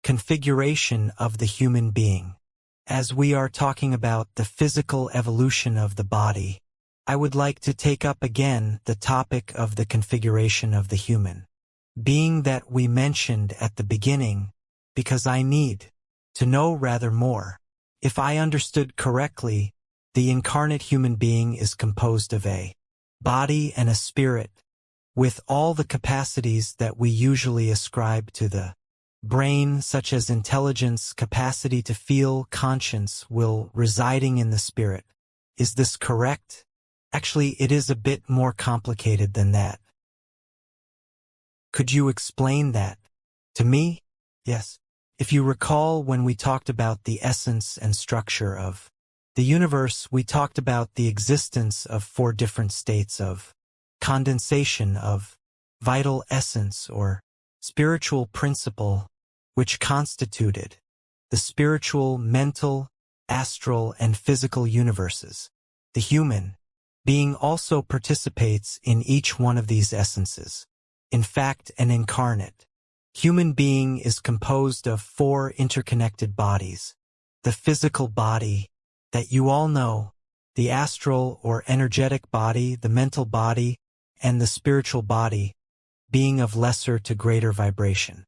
configuration of the human being. As we are talking about the physical evolution of the body, I would like to take up again the topic of the configuration of the human being that we mentioned at the beginning, because I need to know rather more. If I understood correctly, the incarnate human being is composed of a body and a spirit, with all the capacities that we usually ascribe to the brain, such as intelligence, capacity to feel, conscience, will, residing in the spirit. Is this correct? Actually, it is a bit more complicated than that. Could you explain that to me? Yes. If you recall, when we talked about the essence and structure of the universe, we talked about the existence of 4 different states of condensation of vital essence or spiritual principle, which constituted the spiritual, mental, astral, and physical universes. The human being also participates in each one of these essences. In fact, an incarnate human being is composed of 4 interconnected bodies. The physical body that you all know, the astral or energetic body, the mental body, and the spiritual body, being of lesser to greater vibration.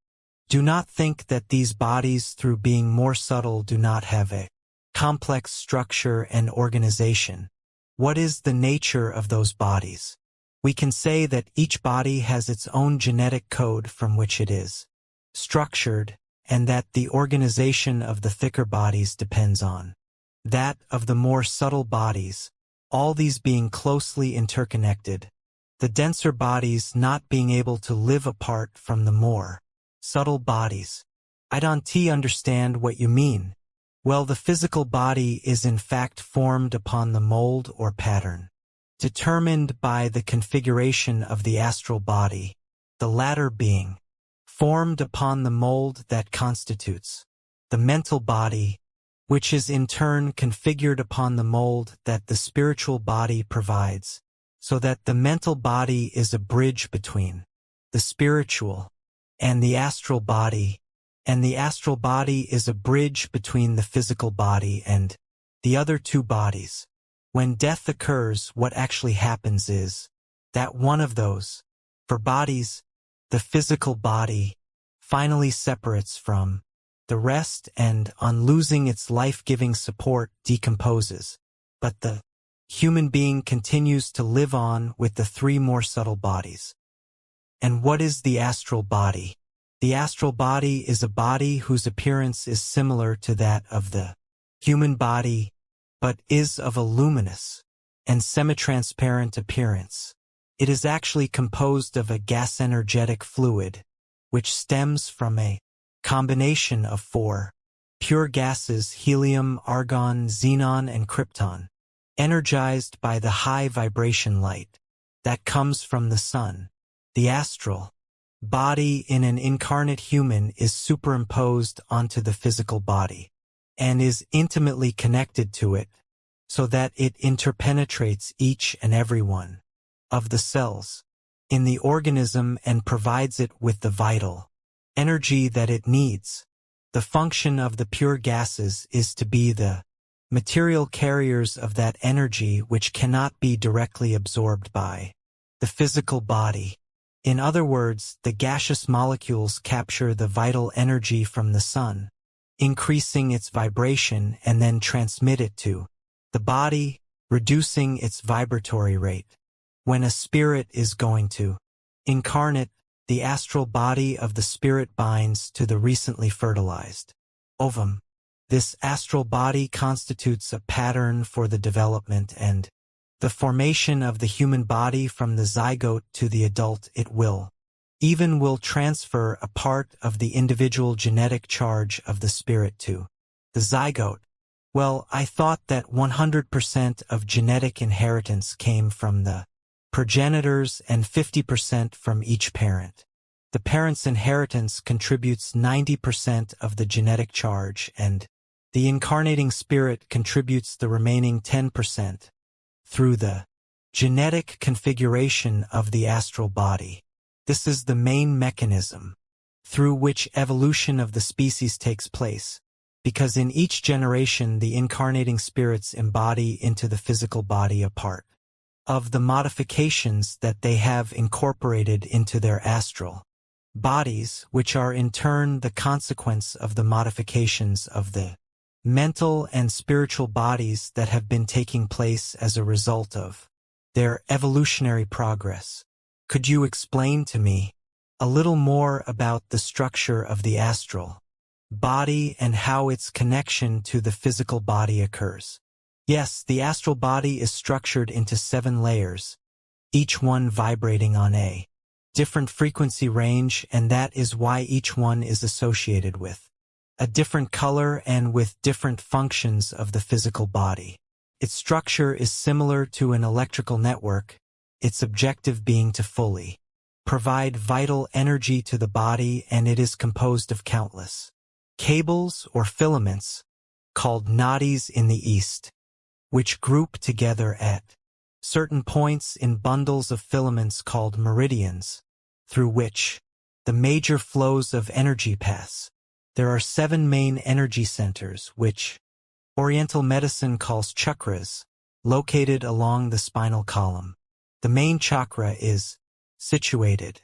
Do not think that these bodies, through being more subtle, do not have a complex structure and organization. What is the nature of those bodies? We can say that each body has its own genetic code from which it is structured, and that the organization of the thicker bodies depends on that of the more subtle bodies, all these being closely interconnected, the denser bodies not being able to live apart from the more subtle bodies. I don't understand what you mean. Well, the physical body is in fact formed upon the mold or pattern determined by the configuration of the astral body, the latter being formed upon the mold that constitutes the mental body, which is in turn configured upon the mold that the spiritual body provides, so that the mental body is a bridge between the spiritual and the astral body, and the astral body is a bridge between the physical body and the other 2 bodies. When death occurs, what actually happens is that one of those 4 bodies, the physical body, finally separates from the rest and, on losing its life-giving support, decomposes. But the human being continues to live on with the 3 more subtle bodies. And what is the astral body? The astral body is a body whose appearance is similar to that of the human body, but is of a luminous and semi-transparent appearance. It is actually composed of a gas-energetic fluid, which stems from a combination of 4 pure gases: helium, argon, xenon, and krypton, energized by the high vibration light that comes from the sun. The astral body in an incarnate human is superimposed onto the physical body and is intimately connected to it, so that it interpenetrates each and every one of the cells in the organism and provides it with the vital energy that it needs. The function of the pure gases is to be the material carriers of that energy, which cannot be directly absorbed by the physical body. In other words, the gaseous molecules capture the vital energy from the sun, increasing its vibration, and then transmit it to the body, reducing its vibratory rate. When a spirit is going to incarnate, the astral body of the spirit binds to the recently fertilized ovum. This astral body constitutes a pattern for the development and the formation of the human body from the zygote to the adult. It will transfer a part of the individual genetic charge of the spirit to the zygote. Well, I thought that 100% of genetic inheritance came from the progenitors and 50% from each parent. The parent's inheritance contributes 90% of the genetic charge, and the incarnating spirit contributes the remaining 10% through the genetic configuration of the astral body. This is the main mechanism through which evolution of the species takes place, because in each generation the incarnating spirits embody into the physical body a part of the modifications that they have incorporated into their astral bodies, which are in turn the consequence of the modifications of the mental and spiritual bodies that have been taking place as a result of their evolutionary progress. Could you explain to me a little more about the structure of the astral body and how its connection to the physical body occurs? Yes, the astral body is structured into 7 layers, each one vibrating on a different frequency range, and that is why each one is associated with a different color and with different functions of the physical body. Its structure is similar to an electrical network, its objective being to fully provide vital energy to the body, and it is composed of countless cables or filaments, called nadis in the East, which group together at certain points in bundles of filaments called meridians, through which the major flows of energy pass. There are 7 main energy centers, which Oriental medicine calls chakras, located along the spinal column. The main chakra is situated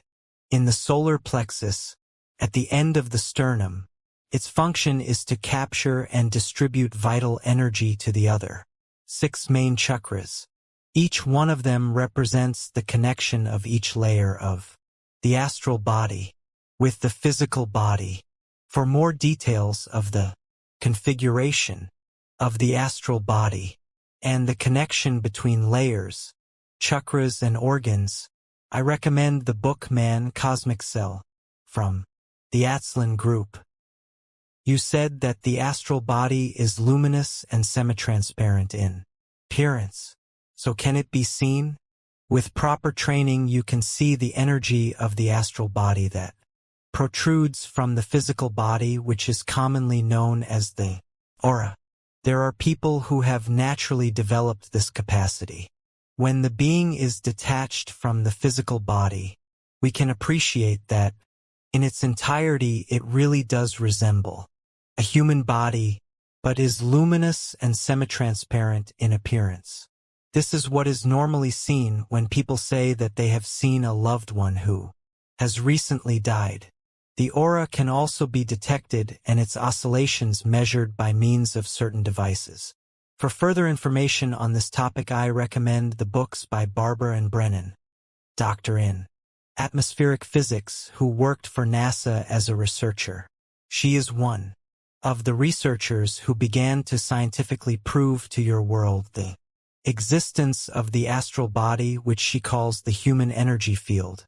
in the solar plexus at the end of the sternum. Its function is to capture and distribute vital energy to the other 6 main chakras. Each one of them represents the connection of each layer of the astral body with the physical body. For more details of the configuration of the astral body and the connection between layers, chakras and organs, I recommend the book Man Cosmic Cell from the Atzlin Group. You said that the astral body is luminous and semi-transparent in appearance. So can it be seen? With proper training you can see the energy of the astral body that protrudes from the physical body, which is commonly known as the aura. There are people who have naturally developed this capacity. When the being is detached from the physical body, we can appreciate that, in its entirety, it really does resemble a human body, but is luminous and semi-transparent in appearance. This is what is normally seen when people say that they have seen a loved one who has recently died. The aura can also be detected and its oscillations measured by means of certain devices. For further information on this topic, I recommend the books by Barbara and Brennan, Dr. in atmospheric physics, who worked for NASA as a researcher. She is one of the researchers who began to scientifically prove to your world the existence of the astral body, which she calls the human energy field.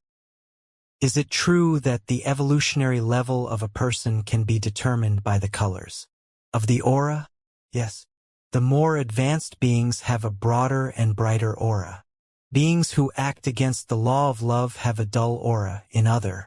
Is it true that the evolutionary level of a person can be determined by the colors of the aura? Yes. The more advanced beings have a broader and brighter aura. Beings who act against the law of love have a dull aura. In other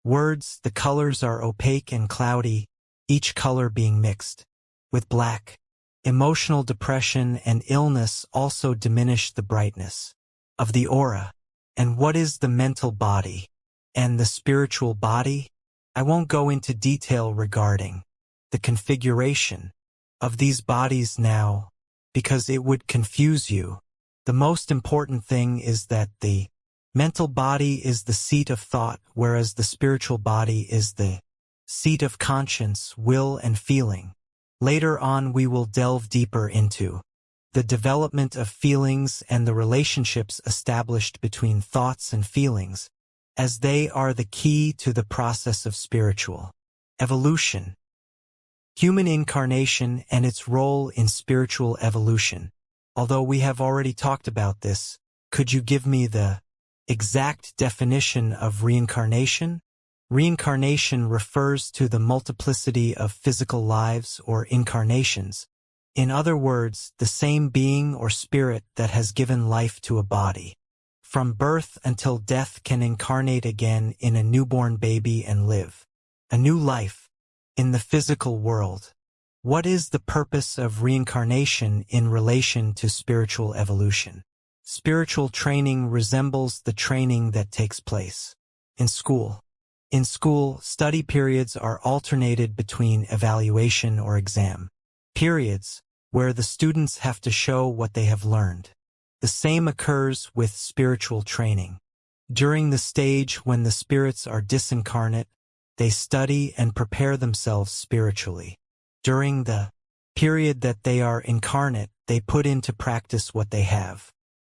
words, the colors are opaque and cloudy, each color being mixed with black. Emotional depression and illness also diminish the brightness of the aura. And what is the mental body and the spiritual body? I won't go into detail regarding the configuration of these bodies now, because it would confuse you. The most important thing is that the mental body is the seat of thought, whereas the spiritual body is the seat of conscience, will, and feeling. Later on we will delve deeper into the development of feelings and the relationships established between thoughts and feelings, as they are the key to the process of spiritual evolution. Human incarnation and its role in spiritual evolution. Although we have already talked about this, could you give me the exact definition of reincarnation? Reincarnation refers to the multiplicity of physical lives or incarnations. In other words, the same being or spirit that has given life to a body, from birth until death, can incarnate again in a newborn baby and live a new life in the physical world. What is the purpose of reincarnation in relation to spiritual evolution? Spiritual training resembles the training that takes place in school. In school, study periods are alternated between evaluation or exam periods, where the students have to show what they have learned. The same occurs with spiritual training. During the stage when the spirits are disincarnate, they study and prepare themselves spiritually. During the period that they are incarnate, they put into practice what they have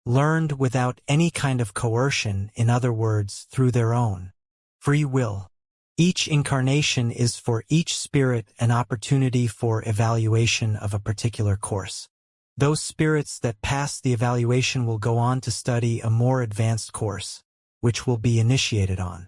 learned without any kind of coercion, in other words, through their own free will. Each incarnation is for each spirit an opportunity for evaluation of a particular course. Those spirits that pass the evaluation will go on to study a more advanced course, which will be initiated on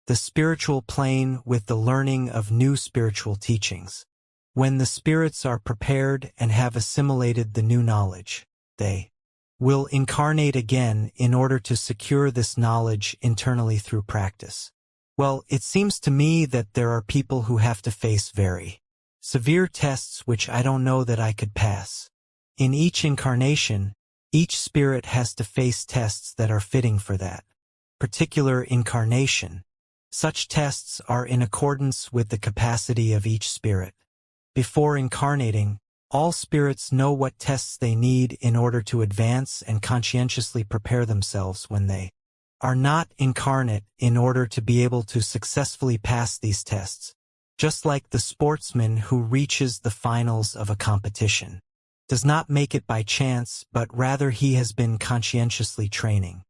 the spiritual plane with the learning of new spiritual teachings. When the spirits are prepared and have assimilated the new knowledge, they will incarnate again in order to secure this knowledge internally through practice. Well, it seems to me that there are people who have to face very severe tests which I don't know that I could pass. In each incarnation, each spirit has to face tests that are fitting for that particular incarnation. Such tests are in accordance with the capacity of each spirit. Before incarnating, all spirits know what tests they need in order to advance and conscientiously prepare themselves when they are not incarnate in order to be able to successfully pass these tests, just like the sportsman who reaches the finals of a competition does not make it by chance, but rather he has been conscientiously training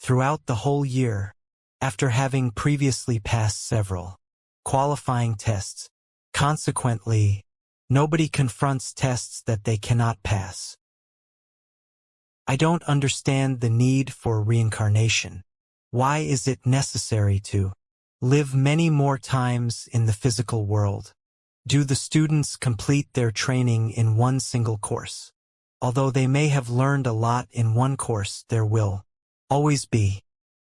throughout the whole year, after having previously passed several qualifying tests. Consequently, nobody confronts tests that they cannot pass. I don't understand the need for reincarnation. Why is it necessary to live many more times in the physical world? Do the students complete their training in one single course? Although they may have learned a lot in one course, there will always be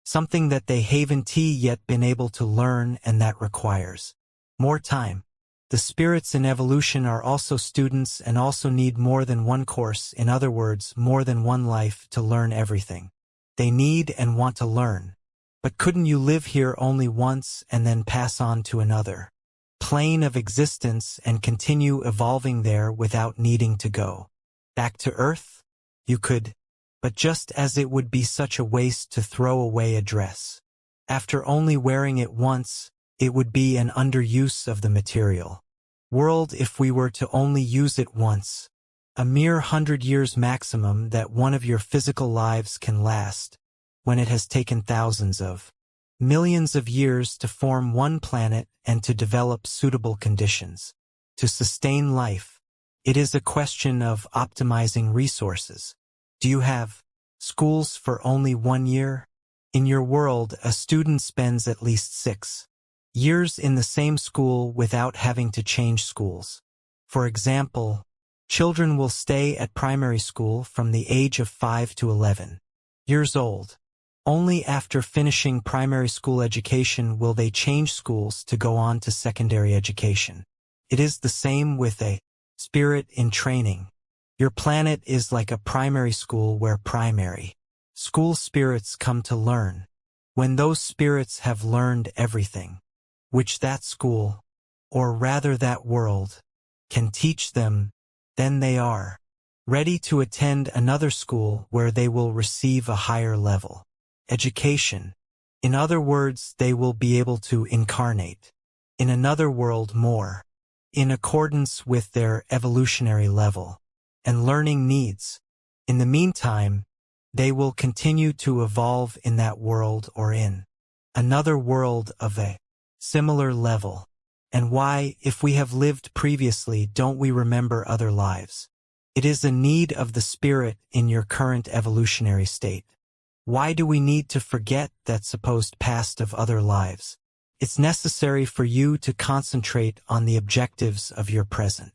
something that they haven't yet been able to learn, and that requires more time. The spirits in evolution are also students and also need more than one course, in other words, more than one life to learn everything they need and want to learn. But couldn't you live here only once and then pass on to another plane of existence and continue evolving there without needing to go back to Earth? You could, but just as it would be such a waste to throw away a dress after only wearing it once, it would be an underuse of the material world if we were to only use it once. A mere 100 years maximum that one of your physical lives can last, when it has taken thousands of millions of years to form one planet and to develop suitable conditions to sustain life. It is a question of optimizing resources. Do you have schools for only 1 year? In your world, a student spends at least 6 years in the same school without having to change schools. For example, children will stay at primary school from the age of 5 to 11 years old. Only after finishing primary school education will they change schools to go on to secondary education. It is the same with a spirit in training. Your planet is like a primary school where primary school spirits come to learn. When those spirits have learned everything which that school, or rather that world, can teach them, then they are ready to attend another school where they will receive a higher level education. In other words, they will be able to incarnate in another world more in accordance with their evolutionary level and learning needs. In the meantime, they will continue to evolve in that world or in another world of a similar level. And why, if we have lived previously, don't we remember other lives? It is a need of the spirit in your current evolutionary state. Why do we need to forget that supposed past of other lives? It's necessary for you to concentrate on the objectives of your present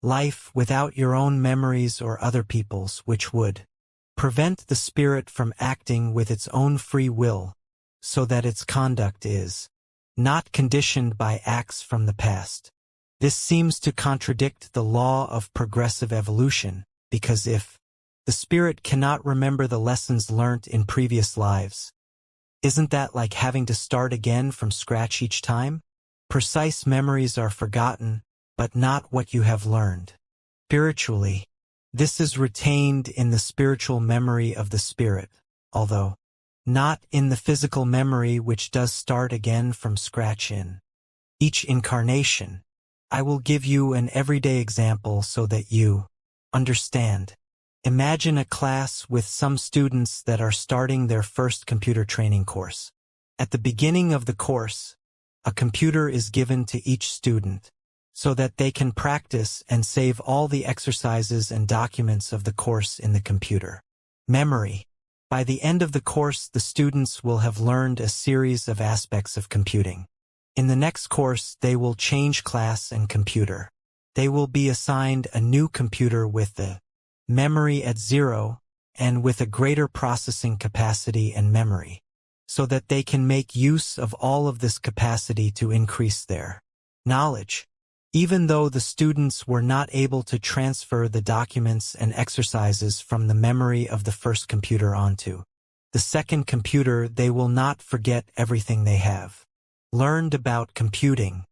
life without your own memories or other people's, which would prevent the spirit from acting with its own free will, so that its conduct is not conditioned by acts from the past. This seems to contradict the law of progressive evolution, because if the spirit cannot remember the lessons learnt in previous lives, Isn't that like having to start again from scratch each time? Precise memories are forgotten, but not what you have learned. Spiritually, this is retained in the spiritual memory of the spirit, although not in the physical memory which does start again from scratch in each incarnation. I will give you an everyday example so that you understand. Imagine a class with some students that are starting their first computer training course. At the beginning of the course, a computer is given to each student so that they can practice and save all the exercises and documents of the course in the computer memory. By the end of the course, the students will have learned a series of aspects of computing. In the next course, they will change class and computer. They will be assigned a new computer with the memory at 0 and with a greater processing capacity and memory, so that they can make use of all of this capacity to increase their knowledge. Even though the students were not able to transfer the documents and exercises from the memory of the first computer onto the second computer, they will not forget everything they have learned about computing.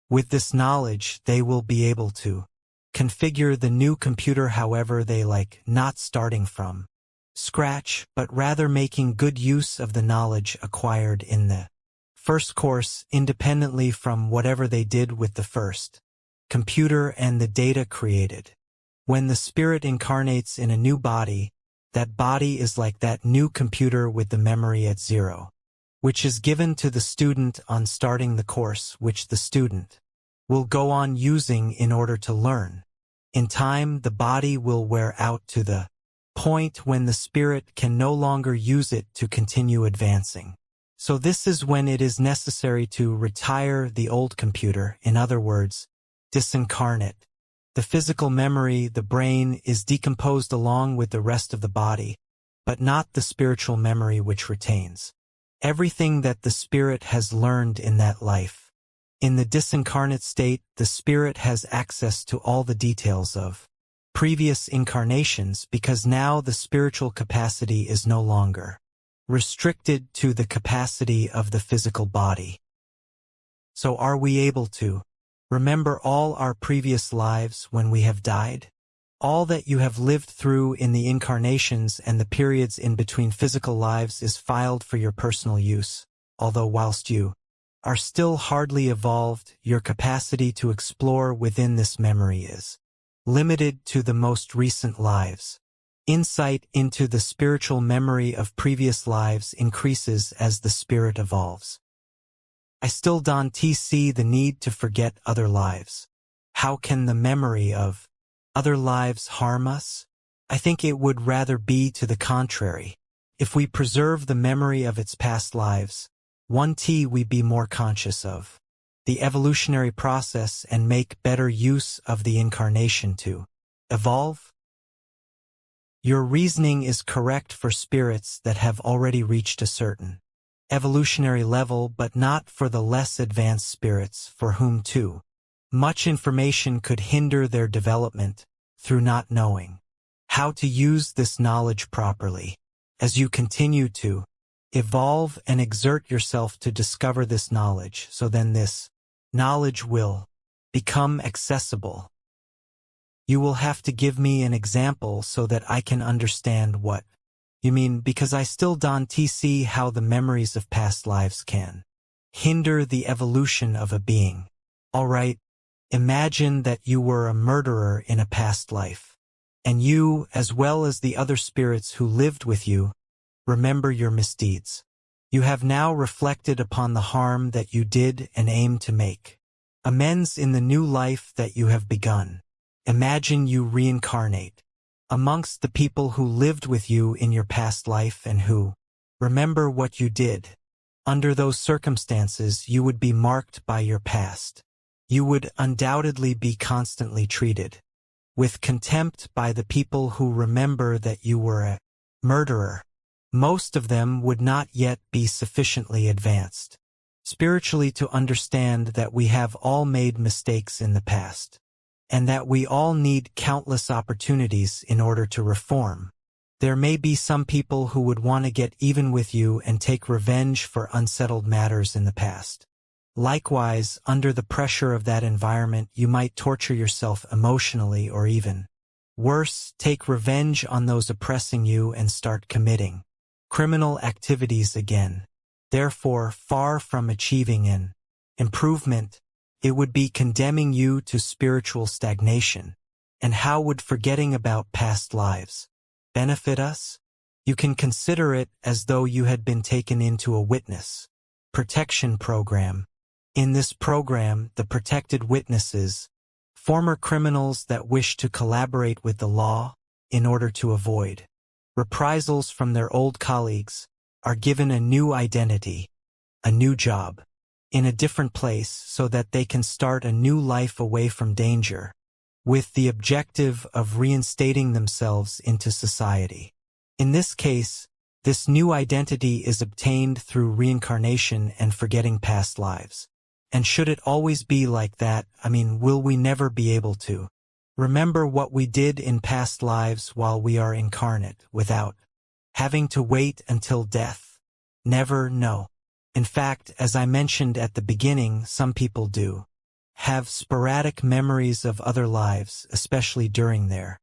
With this knowledge, they will be able to configure the new computer however they like, not starting from scratch, but rather making good use of the knowledge acquired in the first course, independently from whatever they did with the first computer and the data created. When the spirit incarnates in a new body, that body is like that new computer with the memory at 0, which is given to the student on starting the course, which the student will go on using in order to learn. In time, the body will wear out to the point when the spirit can no longer use it to continue advancing. So this is when it is necessary to retire the old computer, in other words, disincarnate. The physical memory, the brain, is decomposed along with the rest of the body, but not the spiritual memory which retains everything that the spirit has learned in that life. In the disincarnate state, the spirit has access to all the details of previous incarnations because now the spiritual capacity is no longer restricted to the capacity of the physical body. So are we able to remember all our previous lives when we have died? All that you have lived through in the incarnations and the periods in between physical lives is filed for your personal use, although whilst you are still hardly evolved, your capacity to explore within this memory is limited to the most recent lives. Insight into the spiritual memory of previous lives increases as the spirit evolves. I still don't see the need to forget other lives. How can the memory of other lives harm us? I think it would rather be to the contrary. If we preserve the memory of its past lives, we be more conscious of the evolutionary process and make better use of the incarnation to evolve. Your reasoning is correct for spirits that have already reached a certain evolutionary level, but not for the less advanced spirits for whom too much information could hinder their development through not knowing how to use this knowledge properly. As you continue to evolve and exert yourself to discover this knowledge, so then this knowledge will become accessible. You will have to give me an example so that I can understand what you mean, because I still don't see how the memories of past lives can hinder the evolution of a being. All right, imagine that you were a murderer in a past life, and you, as well as the other spirits who lived with you, remember your misdeeds. You have now reflected upon the harm that you did and aim to make amends in the new life that you have begun. Imagine you reincarnate amongst the people who lived with you in your past life and who remember what you did. Under those circumstances, you would be marked by your past. You would undoubtedly be constantly treated with contempt by the people who remember that you were a murderer. Most of them would not yet be sufficiently advanced spiritually to understand that we have all made mistakes in the past, and that we all need countless opportunities in order to reform. There may be some people who would want to get even with you and take revenge for unsettled matters in the past. Likewise, under the pressure of that environment, you might torture yourself emotionally or even worse, take revenge on those oppressing you and start committing criminal activities again. Therefore, far from achieving an improvement, it would be condemning you to spiritual stagnation. And how would forgetting about past lives benefit us? You can consider it as though you had been taken into a witness protection program. In this program, the protected witnesses, former criminals that wish to collaborate with the law in order to avoid reprisals from their old colleagues, are given a new identity, a new job, in a different place so that they can start a new life away from danger, with the objective of reinstating themselves into society. In this case, this new identity is obtained through reincarnation and forgetting past lives. And should it always be like that? Will we never be able to remember what we did in past lives while we are incarnate without having to wait until death? Never, no. In fact, as I mentioned at the beginning, some people do have sporadic memories of other lives, especially during their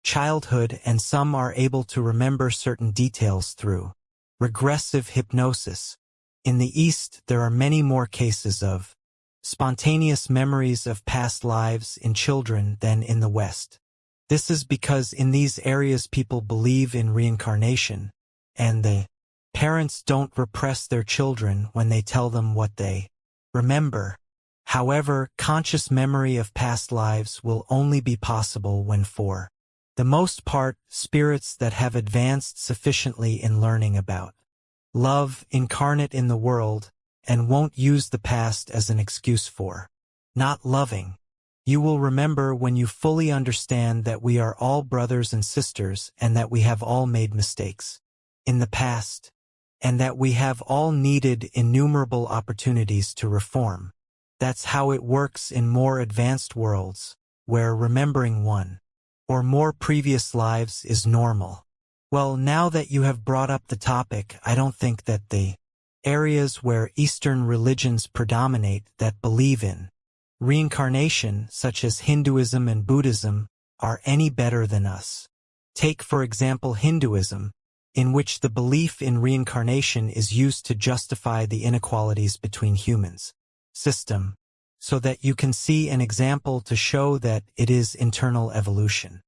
childhood, and some are able to remember certain details through regressive hypnosis. In the East, there are many more cases of spontaneous memories of past lives in children than in the West. This is because in these areas people believe in reincarnation, and the parents don't repress their children when they tell them what they remember. However, conscious memory of past lives will only be possible when, for the most part, spirits that have advanced sufficiently in learning about love incarnate in the world and won't use the past as an excuse for not loving. You will remember when you fully understand that we are all brothers and sisters and that we have all made mistakes in the past, and that we have all needed innumerable opportunities to reform. That's how it works in more advanced worlds, where remembering one or more previous lives is normal. Well, now that you have brought up the topic, I don't think that the areas where Eastern religions predominate that believe in reincarnation, such as Hinduism and Buddhism, are any better than us. Take, for example, Hinduism, in which the belief in reincarnation is used to justify the inequalities between humans. System, so that you can see an example to show that it is internal evolution,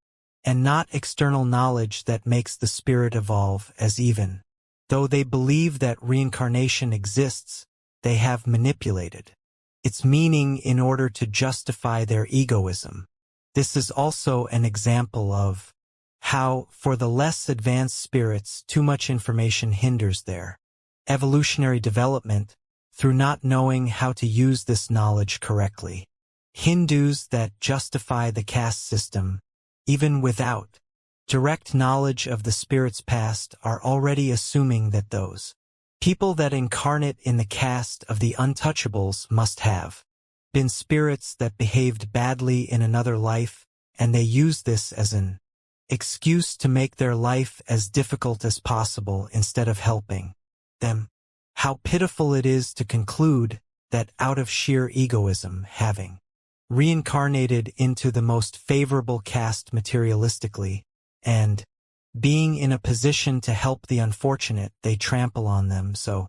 and not external knowledge that makes the spirit evolve, as even though they believe that reincarnation exists, they have manipulated its meaning in order to justify their egoism. This is also an example of how, for the less advanced spirits, too much information hinders their evolutionary development through not knowing how to use this knowledge correctly. Hindus that justify the caste system, even without direct knowledge of the spirit's past, are already assuming that those people that incarnate in the caste of the untouchables must have been spirits that behaved badly in another life, and they use this as an excuse to make their life as difficult as possible instead of helping them. How pitiful it is to conclude that out of sheer egoism, having reincarnated into the most favorable caste materialistically, and being in a position to help the unfortunate, they trample on them so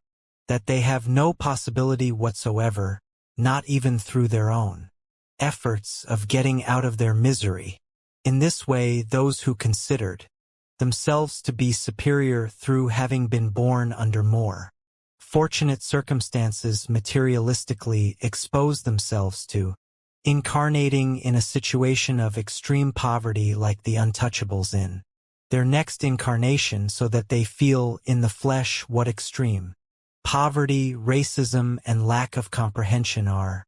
that they have no possibility whatsoever, not even through their own efforts, of getting out of their misery. In this way, those who considered themselves to be superior through having been born under more fortunate circumstances materialistically expose themselves to incarnating in a situation of extreme poverty like the untouchables in their next incarnation, so that they feel in the flesh what extreme poverty, racism, and lack of comprehension are.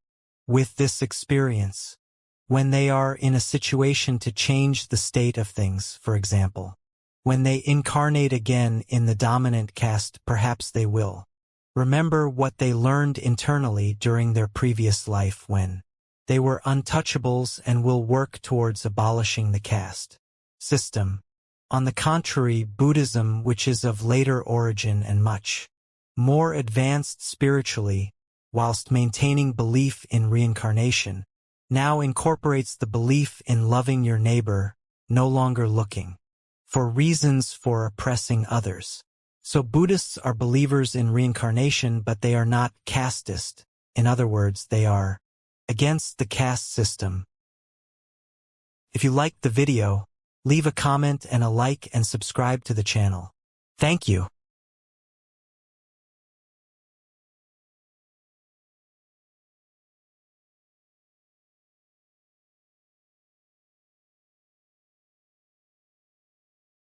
With this experience, when they are in a situation to change the state of things, for example, when they incarnate again in the dominant caste, perhaps they will remember what they learned internally during their previous life when they were untouchables, and will work towards abolishing the caste system. On the contrary, Buddhism, which is of later origin and much more advanced spiritually, whilst maintaining belief in reincarnation, now incorporates the belief in loving your neighbor, no longer looking for reasons for oppressing others. So Buddhists are believers in reincarnation, but they are not casteist. In other words, they are against the caste system. If you liked the video, leave a comment and a like and subscribe to the channel. Thank you.